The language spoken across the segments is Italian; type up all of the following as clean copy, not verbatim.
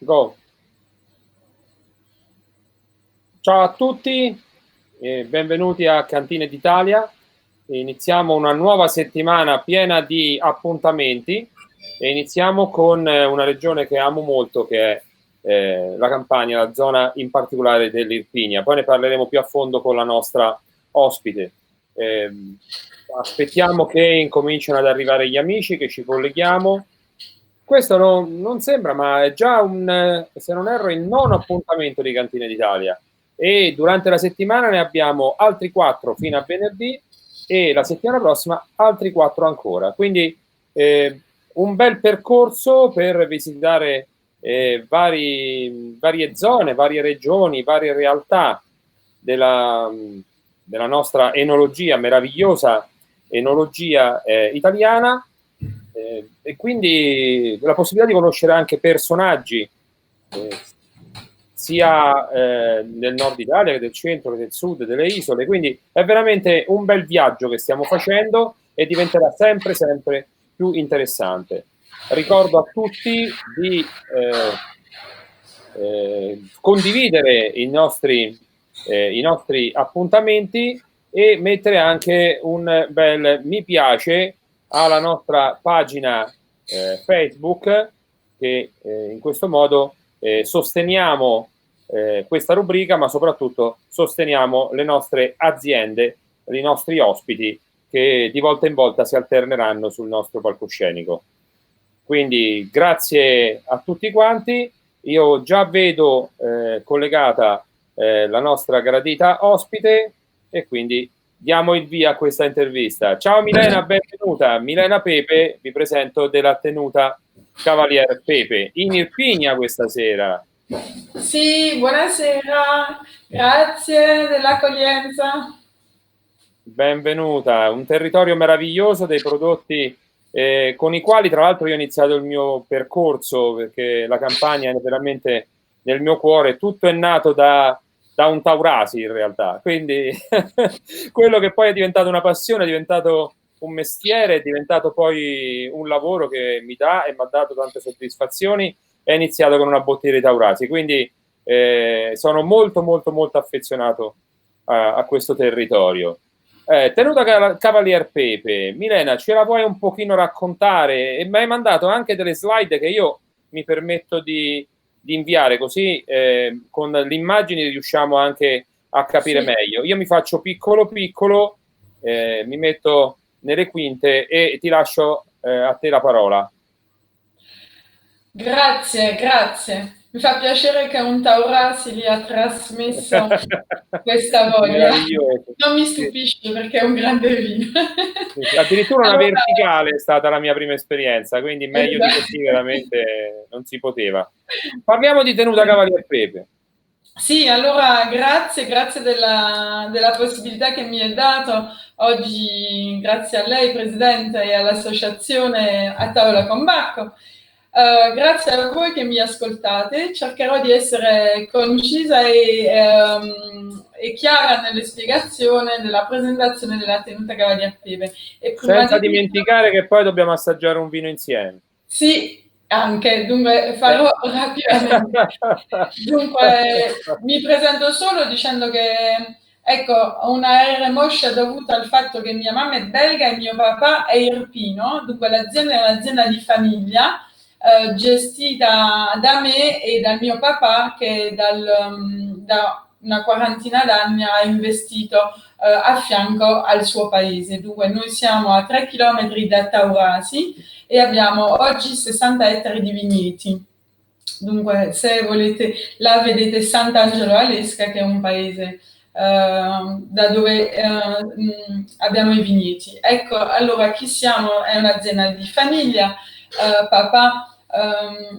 Go. Ciao a tutti e benvenuti a Cantine d'Italia. Iniziamo una nuova settimana piena di appuntamenti e iniziamo con una regione che amo molto, che è la Campania, la zona in particolare dell'Irpinia. Poi ne parleremo più a fondo con la nostra ospite. Aspettiamo che incominciano ad arrivare gli amici, che ci colleghiamo. Questo non sembra, ma è già se non erro, il nono appuntamento di Cantine d'Italia. E durante la settimana ne abbiamo altri 4 fino a venerdì e la settimana prossima altri 4 ancora. Quindi un bel percorso per visitare varie zone, varie regioni, varie realtà della nostra enologia, meravigliosa enologia italiana. E quindi la possibilità di conoscere anche personaggi sia del nord Italia che del centro che del sud, delle isole. Quindi è veramente un bel viaggio che stiamo facendo e diventerà sempre più interessante. Ricordo a tutti di condividere i nostri appuntamenti e mettere anche un bel mi piace alla nostra pagina Facebook, che in questo modo sosteniamo questa rubrica, ma soprattutto sosteniamo le nostre aziende, i nostri ospiti che di volta in volta si alterneranno sul nostro palcoscenico. Quindi grazie a tutti quanti. Io già vedo collegata la nostra gradita ospite e quindi diamo il via a questa intervista. Ciao Milena, benvenuta. Milena Pepe, vi presento della tenuta Cavalier Pepe in Irpinia questa sera. Sì, buonasera, grazie dell'accoglienza. Benvenuta, un territorio meraviglioso, dei prodotti con i quali tra l'altro io ho iniziato il mio percorso, perché la Campania è veramente nel mio cuore. Tutto è nato da un Taurasi in realtà, quindi quello che poi è diventato una passione, è diventato un mestiere, è diventato poi un lavoro che mi dà e mi ha dato tante soddisfazioni. È iniziato con una bottiglia di Taurasi, quindi sono molto molto molto affezionato a questo territorio. Tenuta Cavalier Pepe, Milena, ce la vuoi un pochino raccontare? E mi hai mandato anche delle slide che io mi permetto di inviare, così con le immagini riusciamo anche a capire meglio. Io mi faccio piccolo piccolo, mi metto nelle quinte e ti lascio a te la parola. Grazie, grazie. Mi fa piacere che un Taurasi gli ha trasmesso questa voglia. Meraviglioso. Non mi stupisce perché è un grande vino. Addirittura una Allora, verticale è stata la mia prima esperienza, quindi meglio di così esatto. veramente non si poteva. Parliamo di tenuta Cavalier Pepe. Sì, allora grazie della possibilità che mi è dato oggi, grazie a lei Presidente e all'associazione A Tavola con Bacco. Grazie a voi che mi ascoltate, cercherò di essere concisa e chiara nelle spiegazioni della presentazione della tenuta Cavalier Pepe. E prima Senza di tutto, dimenticare che poi dobbiamo assaggiare un vino insieme. sì, anche, dunque farò rapidamente. Dunque, mi presento solo dicendo che, ecco, ho una R moscia dovuta al fatto che mia mamma è belga e mio papà è irpino, dunque l'azienda è un'azienda di famiglia, gestita da me e dal mio papà che da una quarantina d'anni ha investito a fianco al suo paese. Dunque, noi siamo a 3 chilometri da Taurasi e abbiamo oggi 60 ettari di vigneti. Dunque, se volete, là vedete Sant'Angelo Alesca, che è un paese da dove abbiamo i vigneti. Ecco, allora chi siamo? È un'azienda di famiglia. Papà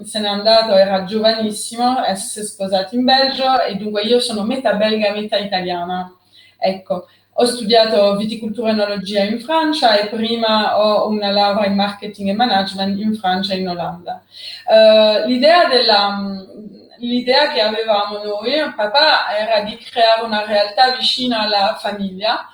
se n'è andato, era giovanissimo, si è sposato in Belgio e dunque io sono metà belga, metà italiana. Ecco, ho studiato viticoltura e enologia in Francia e prima ho una laurea in marketing e management in Francia e in Olanda. L'idea che avevamo noi, papà, era di creare una realtà vicina alla famiglia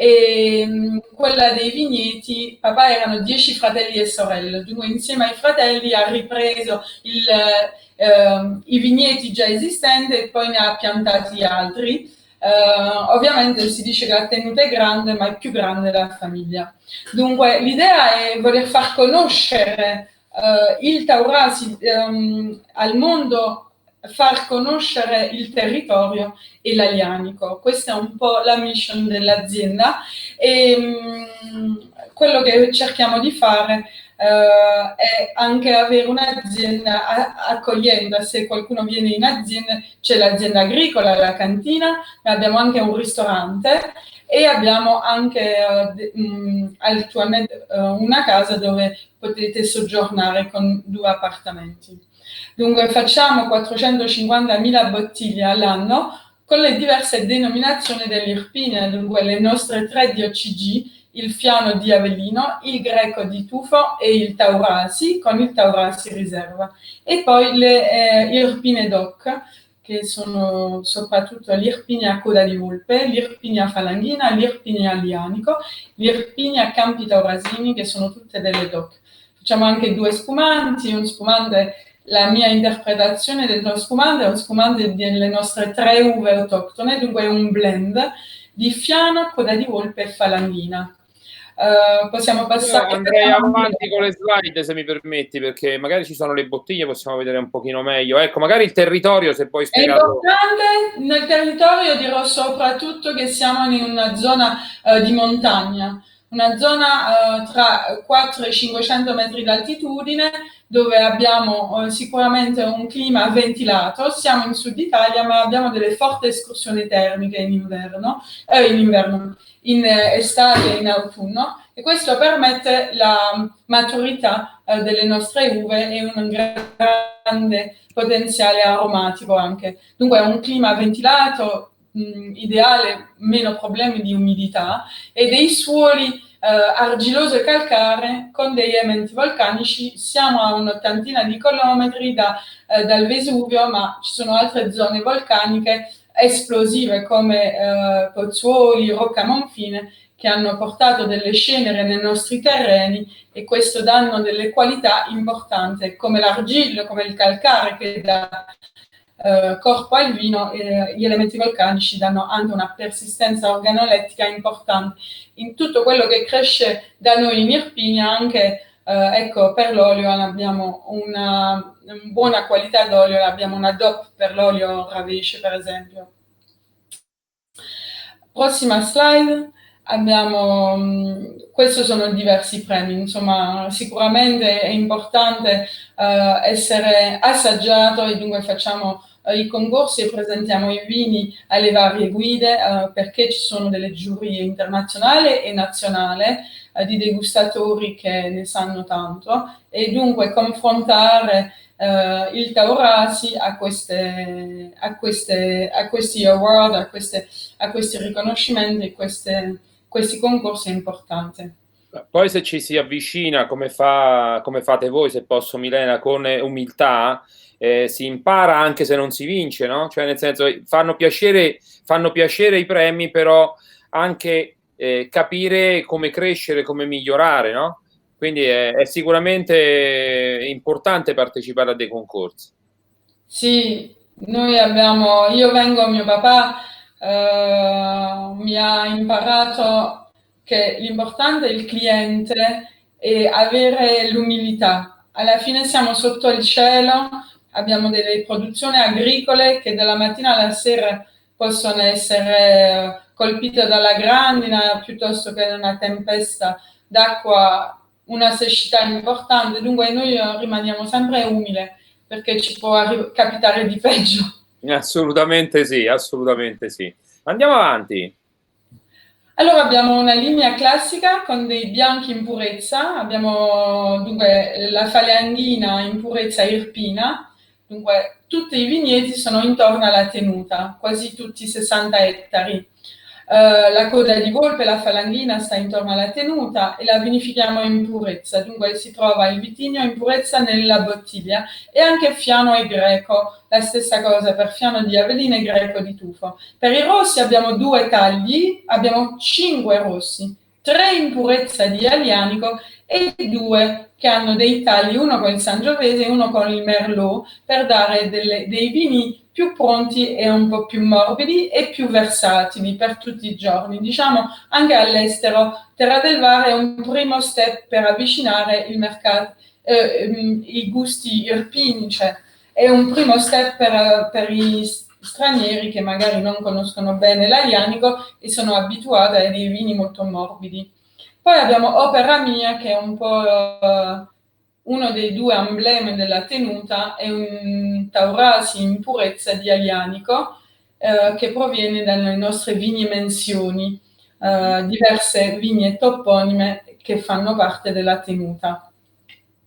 e quella dei vigneti, papà erano 10 fratelli e sorelle, dunque insieme ai fratelli ha ripreso i vigneti già esistenti e poi ne ha piantati altri. Ovviamente si dice che la tenuta è grande, ma è più grande la famiglia. Dunque l'idea è voler far conoscere il Taurasi al mondo, far conoscere il territorio e l'Alianico. Questa è un po' la mission dell'azienda e quello che cerchiamo di fare è anche avere un'azienda accogliente. Se qualcuno viene in azienda, c'è l'azienda agricola, la cantina, ma abbiamo anche un ristorante e abbiamo anche attualmente una casa dove potete soggiornare con 2 appartamenti. Dunque facciamo 450.000 bottiglie all'anno con le diverse denominazioni dell'Irpina, dunque le nostre 3 DOCG, il Fiano di Avellino, il Greco di Tufo e il Taurasi, con il Taurasi riserva. E poi le Irpine DOC, che sono soprattutto l'Irpinia Coda di Volpe, l'Irpinia Falanghina, l'Irpinia Lianico, l'Irpinia Campi Taurasini, che sono tutte delle DOC. Facciamo anche 2 spumanti, un spumante, la mia interpretazione dello spumante è un spumante delle nostre 3 uve autoctone, dunque è un blend di Fiano, Coda di Volpe e Falanghina. Possiamo passare. Io andrei avanti con le slide, se mi permetti, perché magari ci sono le bottiglie, possiamo vedere un pochino meglio. Ecco, magari il territorio, se puoi È spiegarlo. importante nel territorio, dirò soprattutto che siamo in una zona di montagna, una zona tra 4 e 500 metri d'altitudine, dove abbiamo sicuramente un clima ventilato. Siamo in Sud Italia, ma abbiamo delle forti escursioni termiche in estate e in autunno, e questo permette la maturità delle nostre uve e un grande potenziale aromatico anche. Dunque è un clima ventilato, ideale, meno problemi di umidità e dei suoli argiloso e calcare con degli elementi vulcanici. Siamo a un'ottantina di chilometri dal Vesuvio, ma ci sono altre zone vulcaniche esplosive come Pozzuoli, Rocca Monfine, che hanno portato delle ceneri nei nostri terreni e questo danno delle qualità importanti, come l'argilla, come il calcare che dà corpo al vino. Gli elementi vulcanici danno anche una persistenza organolettica importante in tutto quello che cresce da noi in Irpinia. Anche ecco, per l'olio abbiamo una buona qualità d'olio, abbiamo una DOP per l'olio Ravesce, per esempio. Prossima slide. Questi sono diversi premi, insomma sicuramente è importante essere assaggiato e dunque facciamo i concorsi e presentiamo i vini alle varie guide perché ci sono delle giurie internazionali e nazionali di degustatori che ne sanno tanto e dunque confrontare il Taurasi a questi award, a questi riconoscimenti, questi concorsi importanti. Poi se ci si avvicina come fate voi, se posso Milena, con umiltà, si impara anche se non si vince, no? Cioè nel senso fanno piacere i premi, però anche capire come crescere, come migliorare, no? Quindi è sicuramente importante partecipare a dei concorsi. Sì, mio papà mi ha imparato che l'importante è il cliente e avere l'umiltà. Alla fine siamo sotto il cielo, abbiamo delle produzioni agricole che dalla mattina alla sera possono essere colpite dalla grandine piuttosto che da una tempesta d'acqua, una siccità importante. Dunque noi rimaniamo sempre umili perché ci può capitare di peggio. Assolutamente sì, assolutamente sì. Andiamo avanti. Allora abbiamo una linea classica con dei bianchi in purezza, abbiamo dunque la falanghina in purezza irpina, dunque tutti i vigneti sono intorno alla tenuta, quasi tutti 60 ettari. La coda di volpe, la falanghina sta intorno alla tenuta e la vinifichiamo in purezza, dunque si trova il vitigno in purezza nella bottiglia, e anche Fiano e Greco, la stessa cosa per Fiano di Avellino e Greco di Tufo. Per i rossi abbiamo 2 tagli, abbiamo 5 rossi, 3 in purezza di Aglianico e 2 che hanno dei tagli, uno con il Sangiovese e uno con il Merlot, per dare dei vini più pronti e un po' più morbidi e più versatili per tutti i giorni. Diciamo anche all'estero, Terra del Var è un primo step per avvicinare il mercato, i gusti irpini, cioè è un primo step per gli stranieri che magari non conoscono bene l'aglianico e sono abituati a dei vini molto morbidi. Poi abbiamo Opera Mia, che è un po' uno dei 2 emblemi della tenuta, è un Taurasi in purezza di Aglianico, che proviene dalle nostre vigne menzioni, diverse vigne toponime che fanno parte della tenuta.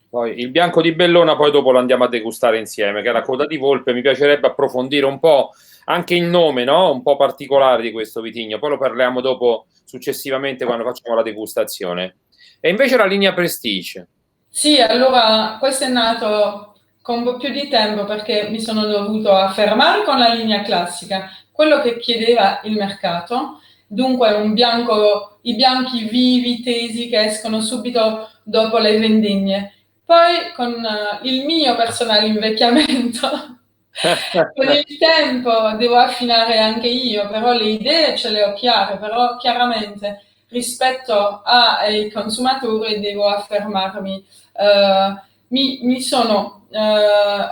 Poi il bianco di Bellona, poi dopo lo andiamo a degustare insieme, che è la coda di volpe. Mi piacerebbe approfondire un po' anche il nome, no? Un po' particolare di questo vitigno, poi lo parliamo dopo, successivamente, quando facciamo la degustazione. E invece la linea Prestige. Sì, allora questo è nato con un po' più di tempo perché mi sono dovuto affermare con la linea classica, quello che chiedeva il mercato, dunque i bianchi vivi, tesi, che escono subito dopo le vendemmie. Poi con il mio personale invecchiamento, con il tempo devo affinare anche io, però le idee ce le ho chiare, però chiaramente rispetto ai consumatori devo affermarmi.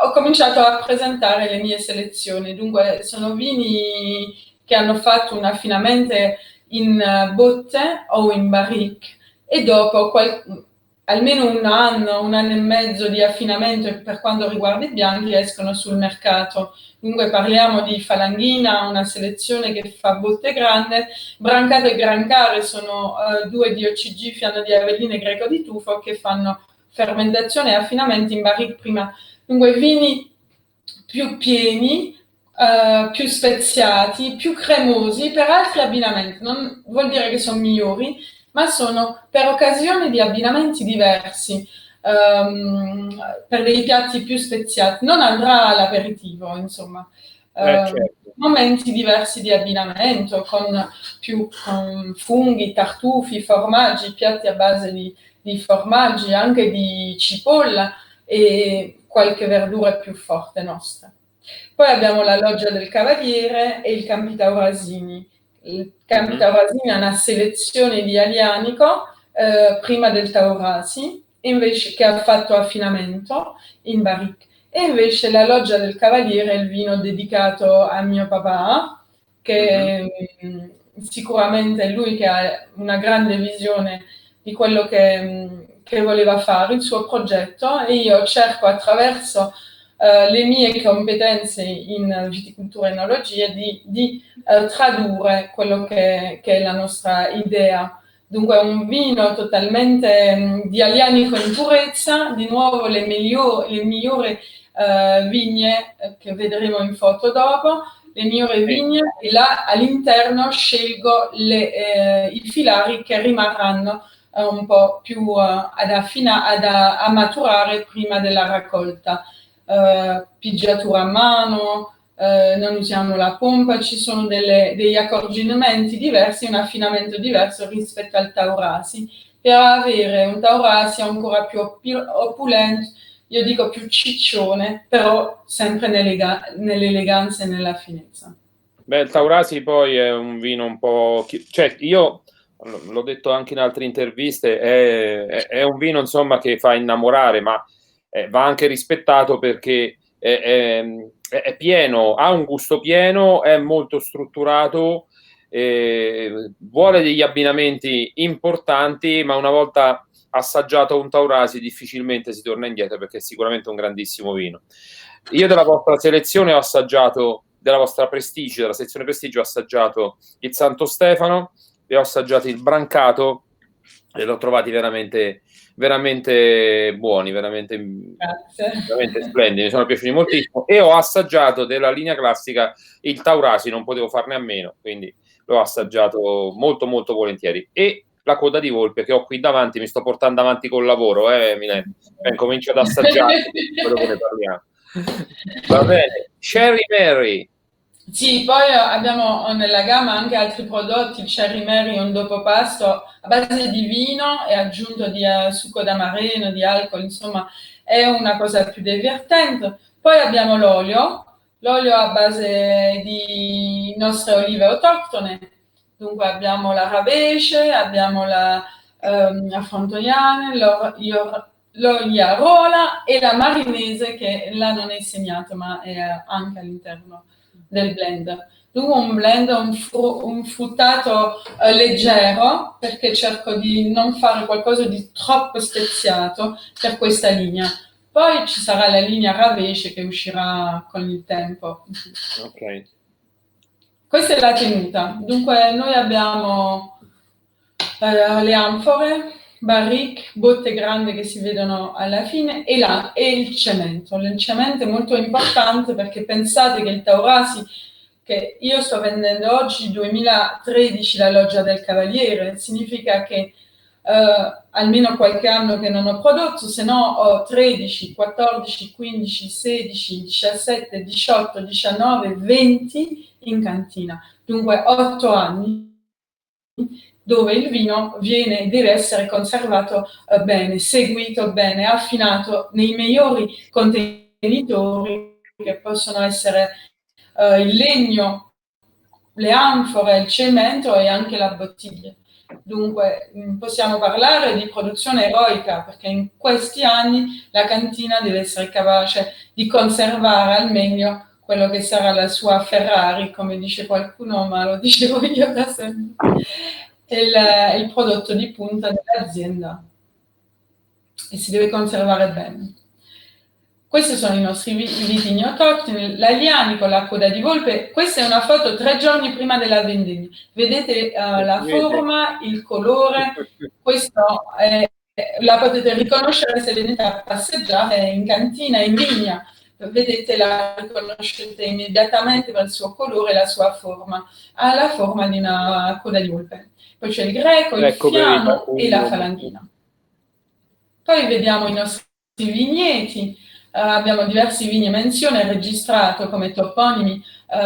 Ho cominciato a presentare le mie selezioni, dunque sono vini che hanno fatto un affinamento in botte o in barrique, e dopo almeno un anno e mezzo di affinamento per quanto riguarda i bianchi escono sul mercato. Dunque parliamo di Falanghina, una selezione che fa botte grande, Brancato e Grancare sono 2 di OCG, Fiano di Avellino e Greco di Tufo, che fanno fermentazione e affinamento in barrique prima. Dunque vini più pieni, più speziati, più cremosi per altri abbinamenti. Non vuol dire che sono migliori, ma sono per occasioni di abbinamenti diversi, per dei piatti più speziati. Non andrà all'aperitivo, insomma. Certo. Momenti diversi di abbinamento con funghi, tartufi, formaggi, piatti a base di formaggi, anche di cipolla e qualche verdura più forte nostra. Poi abbiamo la Loggia del Cavaliere e il Campi Taurasini. Il Campi Taurasini è una selezione di Aglianico prima del Taurasi, invece, che ha fatto affinamento in barrique. E invece la Loggia del Cavaliere è il vino dedicato a mio papà, che sicuramente è lui che ha una grande visione di quello che voleva fare, il suo progetto, e io cerco attraverso le mie competenze in viticoltura e enologia di tradurre quello che è la nostra idea. Dunque un vino totalmente di Aglianico in purezza, di nuovo le migliori vigne che vedremo in foto dopo, le migliori vigne, e là all'interno scelgo i filari che rimarranno un po' più a maturare prima della raccolta. Pigiatura a mano, non usiamo la pompa, ci sono degli accorgimenti diversi, un affinamento diverso rispetto al Taurasi, per avere un Taurasi ancora più opulento, io dico più ciccione, però sempre nell'eleganza e nella finezza. Beh, il Taurasi poi è un vino un po'... Cioè, io l'ho detto anche in altre interviste, è un vino, insomma, che fa innamorare, ma va anche rispettato perché è pieno, ha un gusto pieno, è molto strutturato, vuole degli abbinamenti importanti, ma una volta assaggiato un Taurasi difficilmente si torna indietro, perché è sicuramente un grandissimo vino. Io della vostra selezione ho assaggiato, della vostra Prestige, della sezione Prestige, ho assaggiato il Santo Stefano e ho assaggiato il Brancato, e l'ho trovati veramente buoni, veramente splendidi, mi sono piaciuti moltissimo. E ho assaggiato della linea classica il Taurasi, non potevo farne a meno, quindi l'ho assaggiato molto molto volentieri. E la coda di volpe che ho qui davanti, mi sto portando avanti col lavoro, Milen. Comincio ad assaggiare, poi dopo ne parliamo. Va bene. Cherry Mary. Sì, poi abbiamo nella gamma anche altri prodotti, il Cherry Mary è un dopopasto a base di vino e aggiunto di succo d'amareno, di alcol, insomma è una cosa più divertente. Poi abbiamo l'olio a base di nostre olive autoctone, dunque abbiamo la Ravesce, abbiamo la Frontoiane, l'Oliarola e la Marinese che là non è segnato ma è anche all'interno del blend. Dunque un blend, un fruttato leggero, perché cerco di non fare qualcosa di troppo speziato per questa linea. Poi ci sarà la linea Ravesce che uscirà con il tempo. Ok. Questa è la tenuta. Dunque noi abbiamo le anfore, barrique, botte grandi che si vedono alla fine e il cemento. Il cemento è molto importante perché pensate che il Taurasi che io sto vendendo oggi 2013 la Loggia del Cavaliere, significa che almeno qualche anno che non ho prodotto, se no ho 13, 14, 15, 16, 17, 18, 19, 20 in cantina. Dunque 8 anni dove il vino deve essere conservato bene, seguito bene, affinato nei migliori contenitori che possono essere il legno, le anfore, il cemento e anche la bottiglia. Dunque possiamo parlare di produzione eroica perché in questi anni la cantina deve essere capace di conservare al meglio quello che sarà la sua Ferrari, come dice qualcuno, ma lo dicevo io da sempre, il prodotto di punta dell'azienda e si deve conservare bene. Questi sono i nostri vitigni autoctoni, l'Agliani con la coda di volpe. Questa è una foto 3 giorni prima della vendemmia. Vedete la forma, il colore, questo la potete riconoscere se venite a passeggiare in cantina, in vigna. Vedete, la riconoscete immediatamente per il suo colore e la sua forma. Ha la forma di una coda di volpe. Poi c'è il greco, il fiano e la falanghina. Poi vediamo i nostri vigneti. Abbiamo diversi vini a menzione registrato come toponimi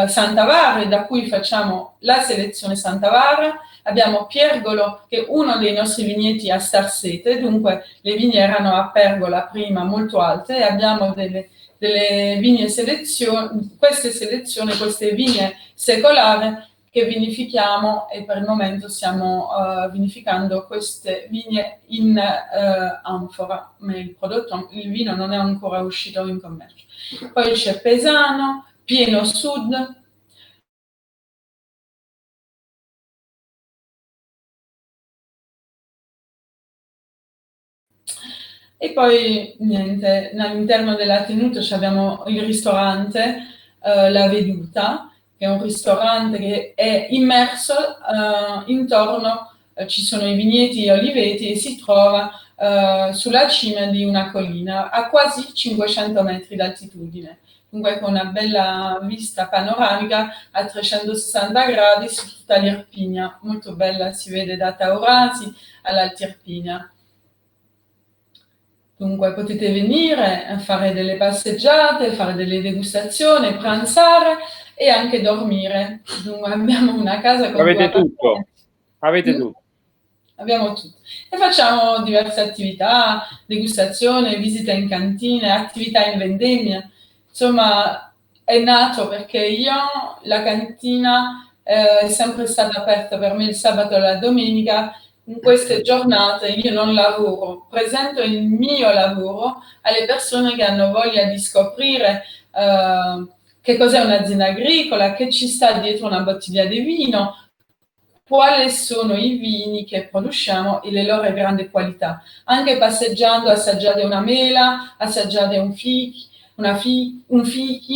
Santavare, da cui facciamo la selezione Santavara. Abbiamo Piergolo, che è uno dei nostri vigneti a Starsete, dunque le vigne erano a pergola prima molto alte e abbiamo delle vigne queste vigne secolari che vinifichiamo e per il momento stiamo vinificando queste vigne in anfora, ma il vino non è ancora uscito in commercio. Poi c'è Pesano, Pieno Sud, e poi niente, all'interno della tenuta abbiamo il ristorante La Veduta, che è un ristorante che è immerso intorno, ci sono i vigneti e oliveti e si trova sulla cima di una collina a quasi 500 metri d'altitudine, dunque con una bella vista panoramica a 360 gradi su tutta l'Irpinia, molto bella, si vede da Taurasi all'Alta Irpinia. Dunque potete venire a fare delle passeggiate, fare delle degustazioni, pranzare e anche dormire. Dunque abbiamo una casa con avete tutto. Avete tutto. Abbiamo tutto. E facciamo diverse attività, degustazione, visita in cantine, attività in vendemmia. Insomma, è nato perché la cantina è sempre stata aperta per me il sabato e la domenica. In queste giornate io non lavoro, presento il mio lavoro alle persone che hanno voglia di scoprire che cos'è un'azienda agricola, che ci sta dietro una bottiglia di vino, quali sono i vini che produciamo e le loro grandi qualità. Anche passeggiando assaggiate una mela, assaggiate un fichi,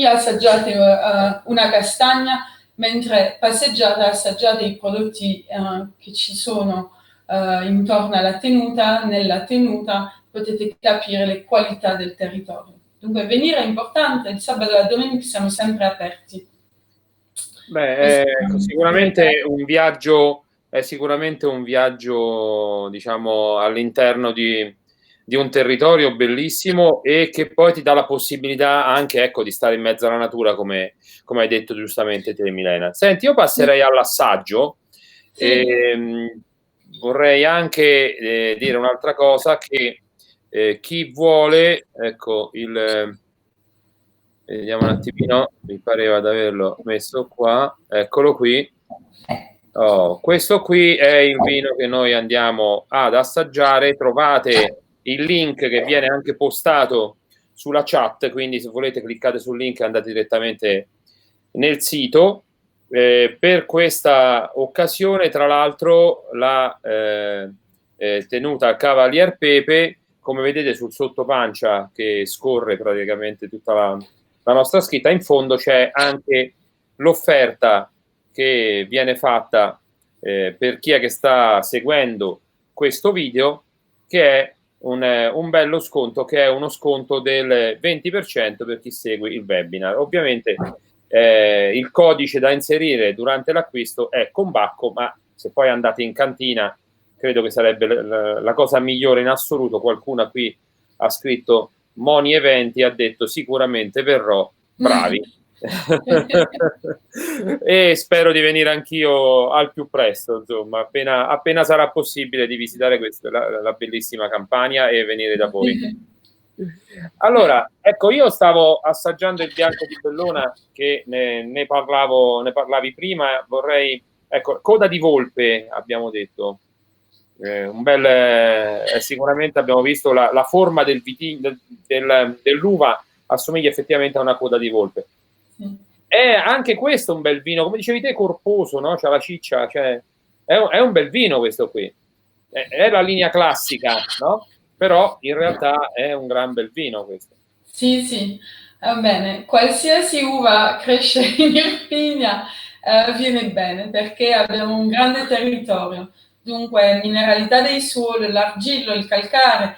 assaggiate una castagna, mentre passeggiate assaggiate i prodotti che ci sono intorno alla tenuta. Nella tenuta potete capire le qualità del territorio. Dunque venire è importante, il sabato e la domenica siamo sempre aperti. Beh, sicuramente un viaggio, è sicuramente un viaggio, diciamo, all'interno di un territorio bellissimo e che poi ti dà la possibilità anche, ecco, di stare in mezzo alla natura, come hai detto giustamente te, Milena. Senti, io passerei all'assaggio. Sì, Vorrei anche dire un'altra cosa, che chi vuole, ecco, vediamo un attimino, mi pareva di averlo messo qua, eccolo qui. Oh, questo qui è il vino che noi andiamo ad assaggiare. Trovate il link che viene anche postato sulla chat, quindi se volete cliccate sul link e andate direttamente nel sito. Per questa occasione, tra l'altro, la tenuta Cavalier Pepe, come vedete sul sottopancia che scorre praticamente tutta la nostra scritta, in fondo c'è anche l'offerta che viene fatta per chi è che sta seguendo questo video, che è un bello sconto, che è uno sconto del 20% per chi segue il webinar. Ovviamente il codice da inserire durante l'acquisto è Combacco, ma se poi andate in cantina credo che sarebbe la cosa migliore in assoluto. Qualcuno qui ha scritto Moni Eventi, ha detto sicuramente verrò, bravi. E spero di venire anch'io al più presto, insomma, appena sarà possibile, di visitare la bellissima Campania e venire da voi. Allora, ecco, io stavo assaggiando il bianco di Bellona, che ne parlavi prima. Vorrei, ecco, coda di volpe, abbiamo detto. Un bel, sicuramente abbiamo visto la forma dell'uva assomiglia effettivamente a una coda di volpe. È anche questo un bel vino, come dicevi te, corposo, no? C'ha la ciccia, cioè, è un bel vino questo qui. È la linea classica, no? Però in realtà è un gran bel vino questo. sì, sì, va bene. Qualsiasi uva cresce in Irpinia viene bene perché abbiamo un grande territorio. Dunque, mineralità dei suoli, l'argillo, il calcare,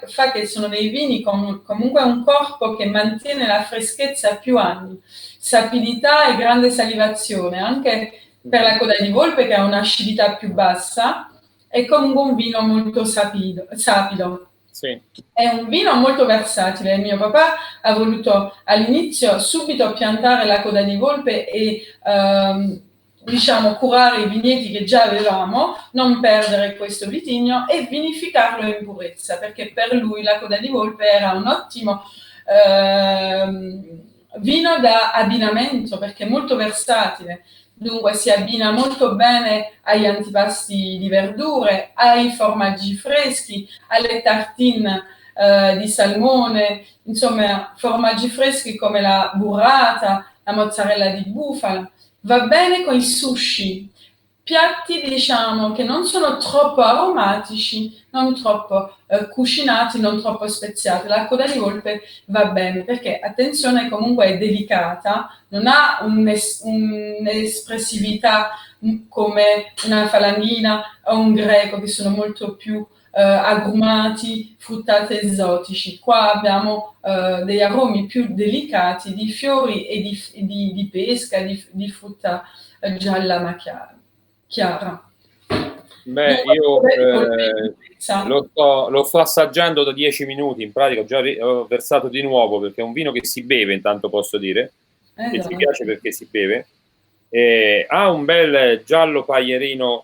fa che sono dei vini con comunque un corpo che mantiene la freschezza più anni, sapidità e grande salivazione, anche per la coda di volpe che ha un'acidità più bassa, è comunque un vino molto sapido. Sì. È un vino molto versatile. Mio papà ha voluto all'inizio subito piantare la coda di volpe e diciamo curare i vigneti che già avevamo, non perdere questo vitigno e vinificarlo in purezza, perché per lui la coda di volpe era un ottimo vino da abbinamento, perché è molto versatile. Dunque si abbina molto bene agli antipasti di verdure, ai formaggi freschi, alle tartine di salmone, insomma formaggi freschi come la burrata, la mozzarella di bufala. Va bene con i sushi, piatti diciamo che non sono troppo aromatici, non troppo cucinati, non troppo speziati. La coda di volpe va bene perché, attenzione, comunque è delicata, non ha un'espressività come una falanghina o un greco che sono molto più agrumati, fruttate esotici. Qua abbiamo degli aromi più delicati di fiori e di pesca, di frutta gialla ma chiara. Beh, io lo sto assaggiando da 10 minuti, in pratica ho versato di nuovo, perché è un vino che si beve, intanto posso dire, che ci piace perché si beve. Ha un bel giallo paglierino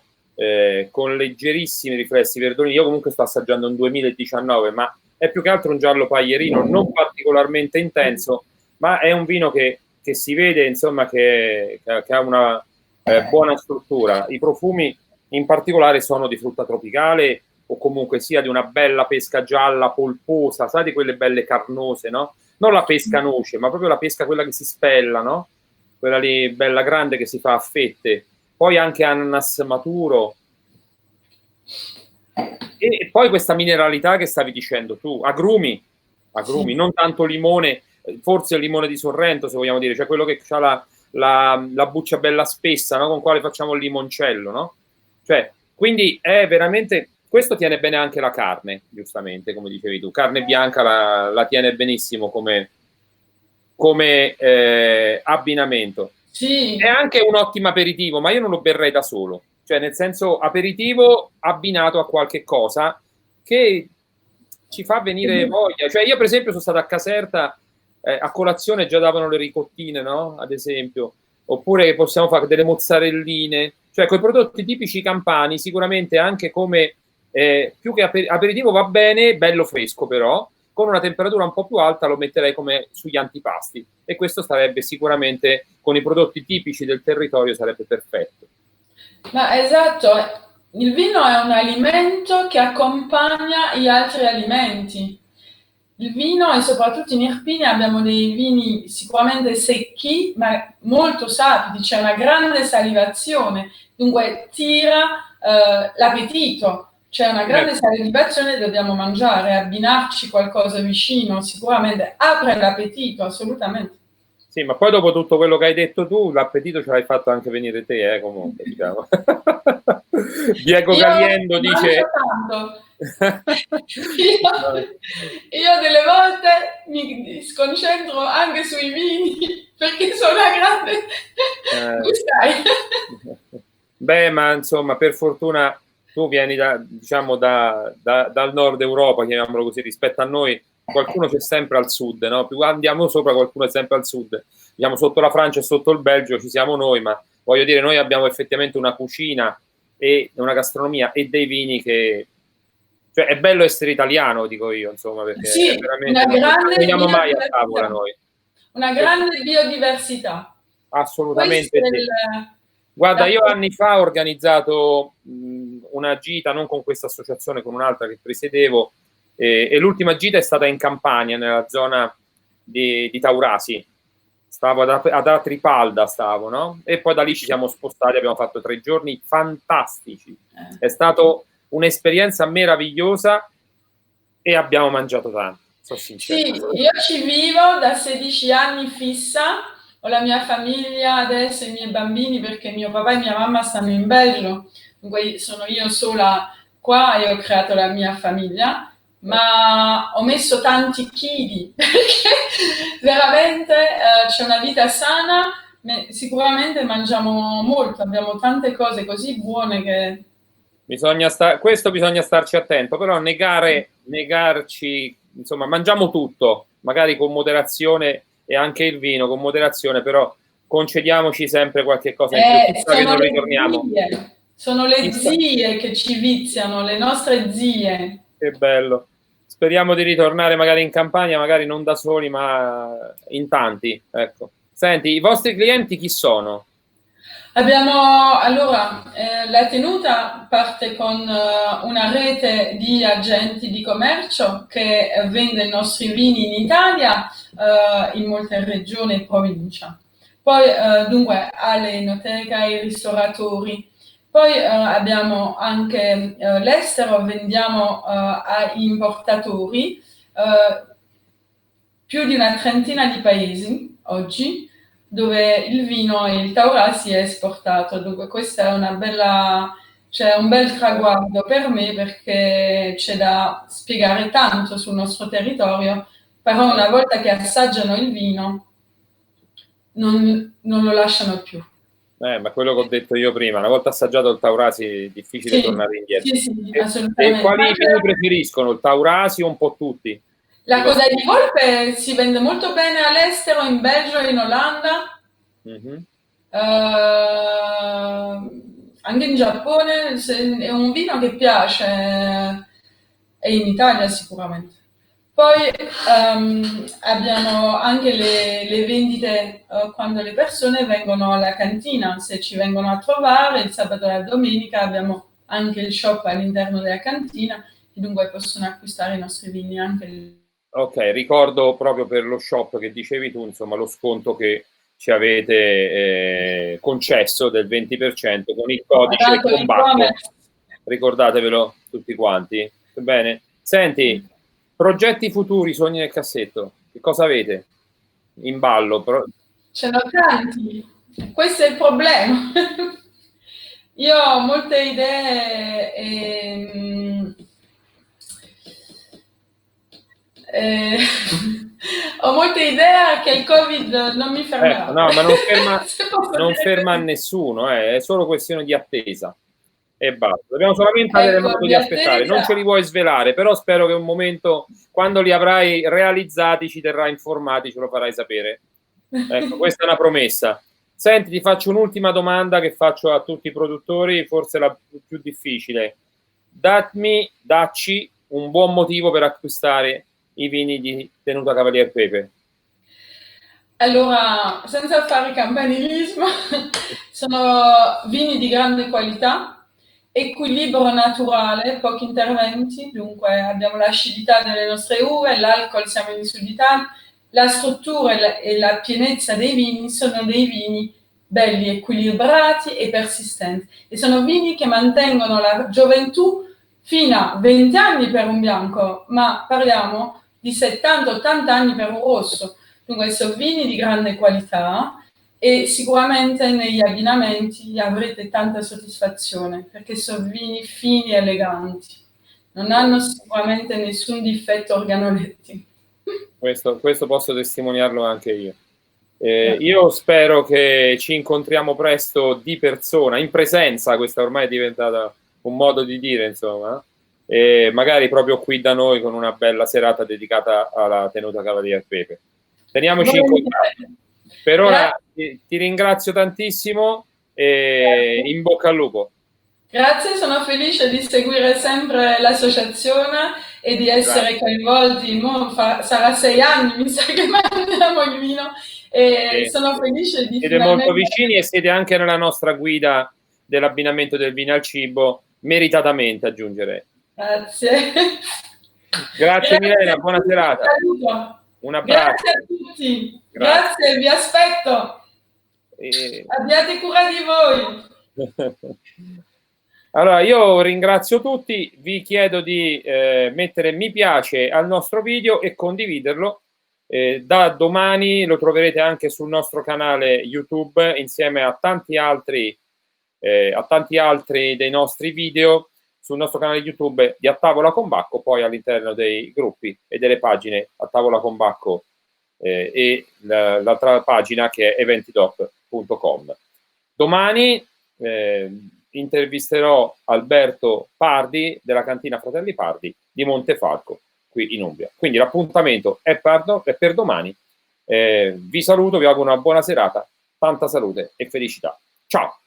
con leggerissimi riflessi verdoni. Io comunque sto assaggiando un 2019, ma è più che altro un giallo paglierino non particolarmente intenso, ma è un vino che si vede, insomma, che ha una buona struttura. I profumi in particolare sono di frutta tropicale o comunque sia di una bella pesca gialla polposa, sai, di quelle belle carnose, no? Non la pesca noce, ma proprio la pesca quella che si spella, no? Quella lì bella grande che si fa a fette. Poi anche ananas maturo. E poi questa mineralità che stavi dicendo tu, agrumi, sì. non tanto limone, forse il limone di Sorrento, se vogliamo dire, cioè quello che ha la buccia bella spessa, no? Con quale facciamo il limoncello, no? Cioè, quindi è veramente, questo tiene bene anche la carne, giustamente, come dicevi tu, carne bianca la tiene benissimo come abbinamento. Sì. È anche un ottimo aperitivo, ma io non lo berrei da solo, cioè nel senso aperitivo abbinato a qualche cosa che ci fa venire voglia. Cioè io per esempio sono stato a Caserta, a colazione già davano le ricottine, no? Ad esempio, oppure possiamo fare delle mozzarelline, cioè quei prodotti tipici campani, sicuramente anche come più che aperitivo va bene, bello fresco però, con una temperatura un po' più alta lo metterei come sugli antipasti, e questo sarebbe sicuramente con i prodotti tipici del territorio sarebbe perfetto. Ma esatto, il vino è un alimento che accompagna gli altri alimenti. Il vino, e soprattutto in Irpinia abbiamo dei vini sicuramente secchi, ma molto sapidi, c'è una grande salivazione, dunque tira l'appetito, c'è una grande salivazione, dobbiamo mangiare, abbinarci qualcosa vicino, sicuramente apre l'appetito, assolutamente. Sì, ma poi dopo tutto quello che hai detto tu, l'appetito ce l'hai fatto anche venire te, comunque, diciamo. Diego Caliendo dice... Tanto. Io delle volte mi sconcentro anche sui vini perché sono una grande gustai. Beh, ma insomma, per fortuna tu vieni diciamo, dal nord Europa, chiamiamolo così, rispetto a noi. Qualcuno c'è sempre al sud, no? Più andiamo sopra, qualcuno è sempre al sud. Diciamo, sotto la Francia e sotto il Belgio ci siamo noi, ma voglio dire, noi abbiamo effettivamente una cucina e una gastronomia e dei vini che... Cioè, è bello essere italiano, dico io, insomma, perché sì, è veramente... non veniamo mai a tavola noi. Una grande biodiversità. Assolutamente sì. Guarda, io anni fa ho organizzato una gita, non con questa associazione, con un'altra che presiedevo, e l'ultima gita è stata in Campania, nella zona di Taurasi. Stavo ad Atripalda, no? E poi da lì ci siamo spostati, abbiamo fatto 3 giorni fantastici. È stata un'esperienza meravigliosa e abbiamo mangiato tanto, sono sincero. Sì, io ci vivo da 16 anni fissa, ho la mia famiglia adesso, i miei bambini, perché mio papà e mia mamma stanno in Belgio, dunque sono io sola qua e ho creato la mia famiglia, ma ho messo tanti chili perché veramente c'è una vita sana, sicuramente mangiamo molto, abbiamo tante cose così buone che... Questo bisogna starci attento, però negarci, insomma, mangiamo tutto, magari con moderazione, e anche il vino con moderazione, però concediamoci sempre qualche cosa in più, chissà che non ritorniamo. Sono le zie che ci viziano, le nostre zie. Che bello. Speriamo di ritornare magari in campagna, magari non da soli, ma in tanti. Ecco. Senti, i vostri clienti chi sono? Abbiamo allora la tenuta parte con una rete di agenti di commercio che vende i nostri vini in Italia, in molte regioni e provincia. Poi dunque alle enoteche, ai ristoratori. Poi abbiamo anche l'estero, vendiamo a importatori, più di una trentina di paesi oggi, dove il vino e il Taurasi è esportato. Dunque questa è una bella, cioè un bel traguardo per me, perché c'è da spiegare tanto sul nostro territorio, però una volta che assaggiano il vino non lo lasciano più. Ma quello che ho detto io prima, una volta assaggiato il Taurasi è difficile tornare indietro. Sì, assolutamente. E quali vini preferiscono? Il Taurasi o un po' tutti? La coda di volpe si vende molto bene all'estero, in Belgio e in Olanda. Mm-hmm. Anche in Giappone è un vino che piace, e in Italia sicuramente. Poi abbiamo anche le vendite quando le persone vengono alla cantina, se ci vengono a trovare il sabato e la domenica abbiamo anche il shop all'interno della cantina, e dunque possono acquistare i nostri vini anche lì. Ok, ricordo proprio per lo shop che dicevi tu, insomma, lo sconto che ci avete concesso del 20% con il codice Combatto. Ricordatevelo tutti quanti. Bene. Senti, progetti futuri, sogni nel cassetto, che cosa avete in ballo? Ce ne ho tanti, questo è il problema. Io ho molte idee Ho molta idea che il Covid non mi fermerà. No, ma non dire ferma così. nessuno, è solo questione di attesa e basta. Dobbiamo solamente avere Ecco, modo di di aspettare. Non ce li attesa. vuoi svelare, però spero che un momento, quando li avrai realizzati, ci terrai informati, ce lo farai sapere. Ecco, questa è una promessa. Senti, ti faccio un'ultima domanda che faccio a tutti i produttori, forse la più difficile. Dacci un buon motivo per acquistare i vini di Tenuta Cavalier Pepe. Allora, senza fare campanilismo, sono vini di grande qualità, equilibrio naturale, pochi interventi, dunque abbiamo l'acidità delle nostre uve, l'alcol siamo in Sud Italia, la struttura e la pienezza dei vini sono dei vini belli, equilibrati e persistenti. E sono vini che mantengono la gioventù fino a 20 anni per un bianco, ma parliamo di 70-80 anni per un rosso. Dunque, sono vini di grande qualità e sicuramente negli abbinamenti avrete tanta soddisfazione perché sono vini fini e eleganti. Non hanno sicuramente nessun difetto organoletti. Questo posso testimoniarlo anche io. Io spero che ci incontriamo presto di persona, in presenza, questa ormai è diventata un modo di dire, insomma, e magari proprio qui da noi con una bella serata dedicata alla Tenuta Cavalier Pepe. Teniamoci in contatto. Per ora Grazie. ti ringrazio tantissimo e in bocca al lupo. Grazie, sono felice di seguire sempre l'associazione e di essere Grazie. coinvolti. Sarà 6 anni, mi sa che mandiamo il vino e Sì, sono sì. felice di Siete molto finalmente. vicini e siete anche nella nostra guida dell'abbinamento del vino al cibo, meritatamente aggiungerei. Grazie. Grazie Milena, Grazie, buona serata. saluto. Un abbraccio. Grazie a tutti. Grazie. Grazie, vi aspetto. E... Abbiate cura di voi. Allora, io ringrazio tutti, vi chiedo di mettere mi piace al nostro video e condividerlo. Da domani lo troverete anche sul nostro canale YouTube insieme a tanti altri dei nostri video sul nostro canale YouTube di A Tavola con Bacco, poi all'interno dei gruppi e delle pagine A Tavola con Bacco e l'altra pagina che è eventidop.com. Domani intervisterò Alberto Pardi della cantina Fratelli Pardi di Montefalco, qui in Umbria. Quindi l'appuntamento è per domani. Vi saluto, vi auguro una buona serata, tanta salute e felicità. Ciao!